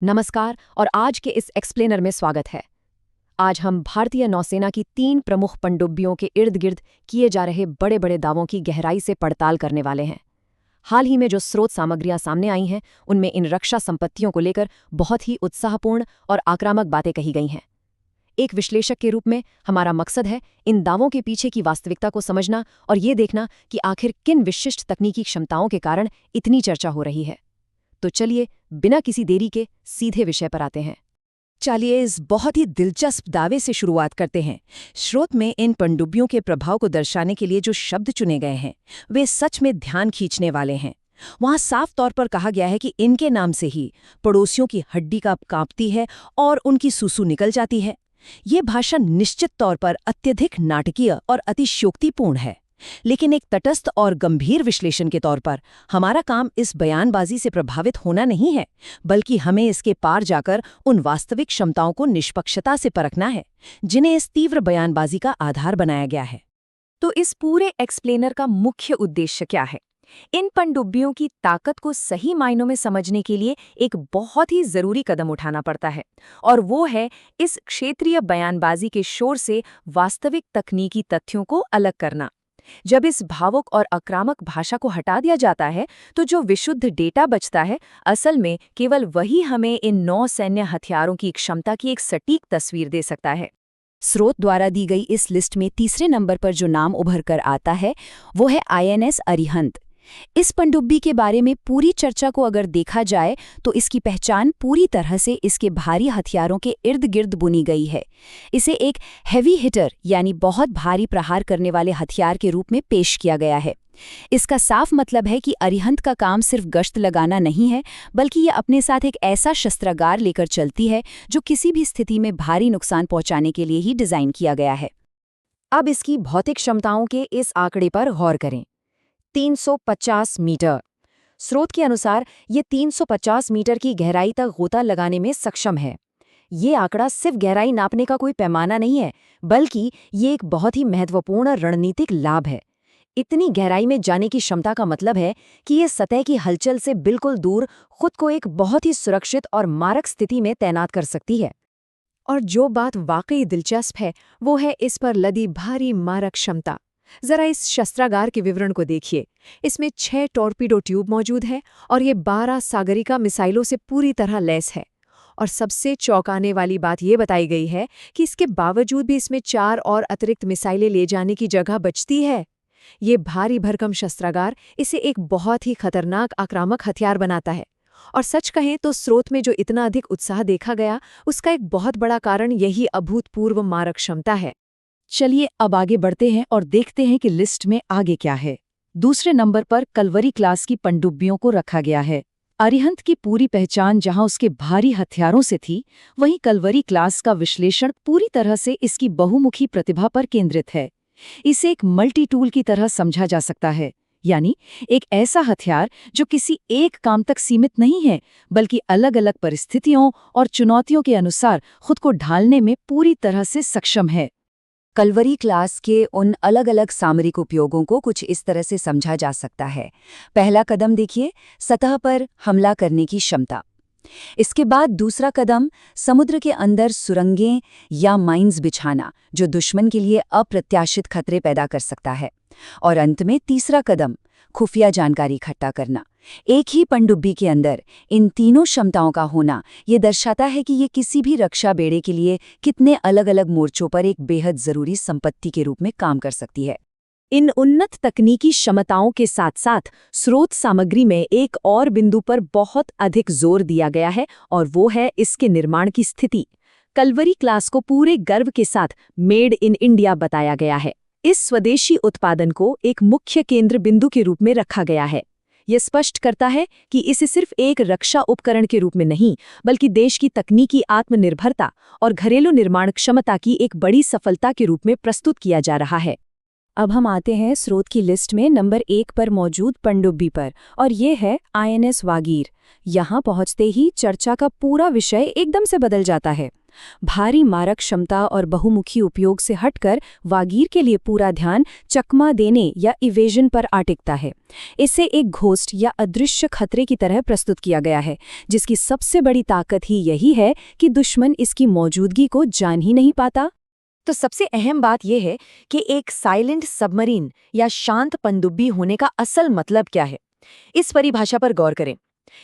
नमस्कार और आज के इस एक्सप्लेनर में स्वागत है। आज हम भारतीय नौसेना की 3 प्रमुख पनडुब्बियों के इर्द गिर्द किए जा रहे बड़े बड़े दावों की गहराई से पड़ताल करने वाले हैं। हाल ही में जो स्रोत सामग्रियां सामने आई हैं उनमें इन रक्षा संपत्तियों को लेकर बहुत ही उत्साहपूर्ण और आक्रामक बातें कही गई हैं। एक विश्लेषक के रूप में हमारा मकसद है इन दावों के पीछे की वास्तविकता को समझना और ये देखना कि आखिर किन विशिष्ट तकनीकी क्षमताओं के कारण इतनी चर्चा हो रही है। तो चलिए बिना किसी देरी के सीधे विषय पर आते हैं। चलिए इस बहुत ही दिलचस्प दावे से शुरुआत करते हैं। स्रोत में इन पनडुब्बियों के प्रभाव को दर्शाने के लिए जो शब्द चुने गए हैं वे सच में ध्यान खींचने वाले हैं। वहां साफ तौर पर कहा गया है कि इनके नाम से ही पड़ोसियों की हड्डी कांपती है और उनकी सूसू निकल जाती है। ये भाषण निश्चित तौर पर अत्यधिक नाटकीय और अतिशयोक्तिपूर्ण है, लेकिन एक तटस्थ और गंभीर विश्लेषण के तौर पर हमारा काम इस बयानबाजी से प्रभावित होना नहीं है, बल्कि हमें इसके पार जाकर उन वास्तविक क्षमताओं को निष्पक्षता से परखना है जिन्हें इस तीव्र बयानबाजी का आधार बनाया गया है। तो इस पूरे एक्सप्लेनर का मुख्य उद्देश्य क्या है? इन पनडुब्बियों की ताकत को सही मायनों में समझने के लिए एक बहुत ही जरूरी कदम उठाना पड़ता है, और वो है इस क्षेत्रीय बयानबाजी के शोर से वास्तविक तकनीकी तथ्यों को अलग करना। जब इस भावुक और आक्रामक भाषा को हटा दिया जाता है तो जो विशुद्ध डेटा बचता है असल में केवल वही हमें इन 9 सैन्य हथियारों की क्षमता की एक सटीक तस्वीर दे सकता है। स्रोत द्वारा दी गई इस लिस्ट में तीसरे नंबर पर जो नाम उभर कर आता है वो है INS अरिहंत। इस पनडुब्बी के बारे में पूरी चर्चा को अगर देखा जाए तो इसकी पहचान पूरी तरह से इसके भारी हथियारों के इर्द गिर्द बुनी गई है। इसे एक हैवी हिटर यानी बहुत भारी प्रहार करने वाले हथियार के रूप में पेश किया गया है। इसका साफ मतलब है कि अरिहंत का काम सिर्फ गश्त लगाना नहीं है, बल्कि ये अपने साथ एक ऐसा शस्त्रागार लेकर चलती है जो किसी भी स्थिति में भारी नुकसान पहुंचाने के लिए ही डिजाइन किया गया है। अब इसकी भौतिक क्षमताओं के इस आंकड़े पर गौर करें। 350 मीटर। स्रोत के अनुसार ये 350 मीटर की गहराई तक गोता लगाने में सक्षम है। ये आंकड़ा सिर्फ गहराई नापने का कोई पैमाना नहीं है, बल्कि ये एक बहुत ही महत्वपूर्ण रणनीतिक लाभ है। इतनी गहराई में जाने की क्षमता का मतलब है कि ये सतह की हलचल से बिल्कुल दूर खुद को एक बहुत ही सुरक्षित और मारक स्थिति में तैनात कर सकती है। और जो बात वाकई दिलचस्प है वो है इस पर लदी भारी मारक क्षमता। जरा इस शस्त्रागार के विवरण को देखिए। इसमें 6 टॉर्पीडो ट्यूब मौजूद है और ये 12 सागरिका मिसाइलों से पूरी तरह लैस है। और सबसे चौंकाने वाली बात ये बताई गई है कि इसके बावजूद भी इसमें 4 और अतिरिक्त मिसाइलें ले जाने की जगह बचती है। ये भारी भरकम शस्त्रागार इसे एक बहुत ही खतरनाक आक्रामक हथियार बनाता है। और सच कहें तो स्रोत में जो इतना अधिक उत्साह देखा गया उसका एक बहुत बड़ा कारण यही अभूतपूर्व मारक क्षमता है। चलिए अब आगे बढ़ते हैं और देखते हैं कि लिस्ट में आगे क्या है। दूसरे नंबर पर कलवरी क्लास की पनडुब्बियों को रखा गया है। अरिहंत की पूरी पहचान जहां उसके भारी हथियारों से थी, वहीं कलवरी क्लास का विश्लेषण पूरी तरह से इसकी बहुमुखी प्रतिभा पर केंद्रित है। इसे एक मल्टी टूल की तरह समझा जा सकता है, यानी एक ऐसा हथियार जो किसी एक काम तक सीमित नहीं है, बल्कि अलग अलग परिस्थितियों और चुनौतियों के अनुसार खुद को ढालने में पूरी तरह से सक्षम है। कलवरी क्लास के उन अलग अलग सामरिक उपयोगों को कुछ इस तरह से समझा जा सकता है। पहला कदम देखिए, सतह पर हमला करने की क्षमता। इसके बाद दूसरा कदम, समुद्र के अंदर सुरंगें या माइंस बिछाना जो दुश्मन के लिए अप्रत्याशित खतरे पैदा कर सकता है। और अंत में तीसरा कदम, खुफिया जानकारी इकट्ठा करना। एक ही पनडुब्बी के अंदर इन तीनों क्षमताओं का होना ये दर्शाता है कि ये किसी भी रक्षा बेड़े के लिए कितने अलग अलग मोर्चों पर एक बेहद जरूरी संपत्ति के रूप में काम कर सकती है। इन उन्नत तकनीकी क्षमताओं के साथ साथ स्रोत सामग्री में एक और बिंदु पर बहुत अधिक जोर दिया गया है, और वो है इसके निर्माण की स्थिति। कलवरी क्लास को पूरे गर्व के साथ मेड इन इंडिया बताया गया है। इस स्वदेशी उत्पादन को एक मुख्य केंद्र बिंदु के रूप में रखा गया है। यह स्पष्ट करता है कि इसे सिर्फ एक रक्षा उपकरण के रूप में नहीं, बल्कि देश की तकनीकी आत्मनिर्भरता और घरेलू निर्माण क्षमता की एक बड़ी सफलता के रूप में प्रस्तुत किया जा रहा है। अब हम आते हैं स्रोत की लिस्ट में नंबर 1 पर मौजूद पनडुब्बी पर, और ये है INS वागीर। यहाँ पहुँचते ही चर्चा का पूरा विषय एकदम से बदल जाता है। भारी मारक क्षमता और बहुमुखी उपयोग से हटकर वागीर के लिए पूरा ध्यान चकमा देने या इवेजन पर टिकता है। इसे एक घोस्ट या अदृश्य खतरे की तरह प्रस्तुत किया गया है, जिसकी सबसे बड़ी ताकत ही यही है कि दुश्मन इसकी मौजूदगी को जान ही नहीं पाता। तो सबसे अहम बात यह है कि एक साइलेंट सबमरीन या शांत पनडुब्बी होने का असल मतलब क्या है। इस परिभाषा पर गौर करें।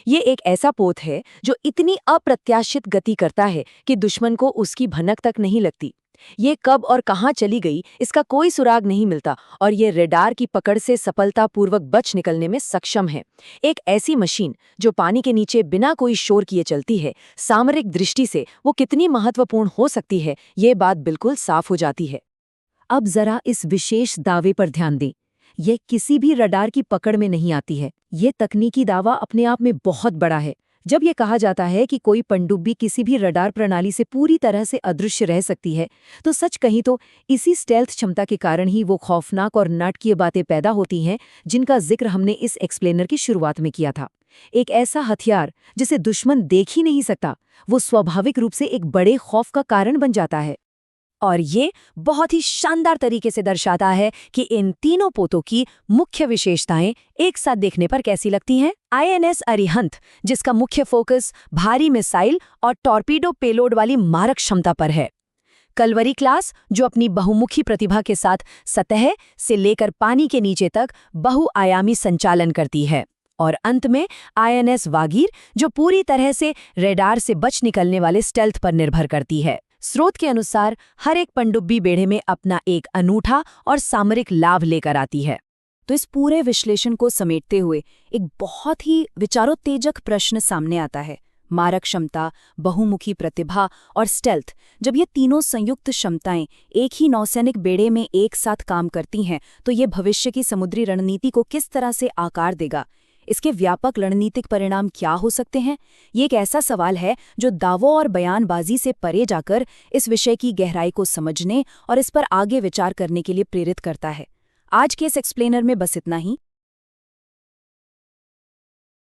ये एक ऐसा पोत है जो इतनी अप्रत्याशित गति करता है कि दुश्मन को उसकी भनक तक नहीं लगती। ये कब और कहां चली गई इसका कोई सुराग नहीं मिलता, और ये रेडार की पकड़ से सफलतापूर्वक बच निकलने में सक्षम है। एक ऐसी मशीन जो पानी के नीचे बिना कोई शोर किए चलती है, सामरिक दृष्टि से वो कितनी महत्वपूर्ण हो सकती है, ये बात बिल्कुल साफ हो जाती है। अब जरा इस विशेष दावे पर ध्यान दें। ये किसी भी रडार की पकड़ में नहीं आती है। ये तकनीकी दावा अपने आप में बहुत बड़ा है। जब ये कहा जाता है कि कोई पनडुब्बी किसी भी रडार प्रणाली से पूरी तरह से अदृश्य रह सकती है, तो सच कहीं तो इसी स्टेल्थ क्षमता के कारण ही वो खौफनाक और नाटकीय बातें पैदा होती हैं जिनका जिक्र हमने इस एक्सप्लेनर की शुरुआत में किया था। एक ऐसा हथियार जिसे दुश्मन देख ही नहीं सकता, वो स्वाभाविक रूप से एक बड़े खौफ का कारण बन जाता है। और ये बहुत ही शानदार तरीके से दर्शाता है कि इन तीनों पोतों की मुख्य विशेषताएं एक साथ देखने पर कैसी लगती हैं। INS अरिहंत, जिसका मुख्य फोकस भारी मिसाइल और टॉर्पीडो पेलोड वाली मारक क्षमता पर है। कलवरी क्लास, जो अपनी बहुमुखी प्रतिभा के साथ सतह से लेकर पानी के नीचे तक बहुआयामी संचालन करती है। और अंत में INS वागीर, जो पूरी तरह से रेडार से बच निकलने वाले स्टेल्थ पर निर्भर करती है। स्रोत के अनुसार हर एक पनडुब्बी बेड़े में अपना एक अनूठा और सामरिक लाभ लेकर आती है। तो इस पूरे विश्लेषण को समेटते हुए एक बहुत ही विचारोत्तेजक प्रश्न सामने आता है। मारक क्षमता, बहुमुखी प्रतिभा और स्टेल्थ, जब ये तीनों संयुक्त क्षमताएं एक ही नौसैनिक बेड़े में एक साथ काम करती हैं, तो ये भविष्य की समुद्री रणनीति को किस तरह से आकार देगा? इसके व्यापक रणनीतिक परिणाम क्या हो सकते हैं? ये एक ऐसा सवाल है जो दावों और बयानबाजी से परे जाकर इस विषय की गहराई को समझने और इस पर आगे विचार करने के लिए प्रेरित करता है। आज के इस एक्सप्लेनर में बस इतना ही।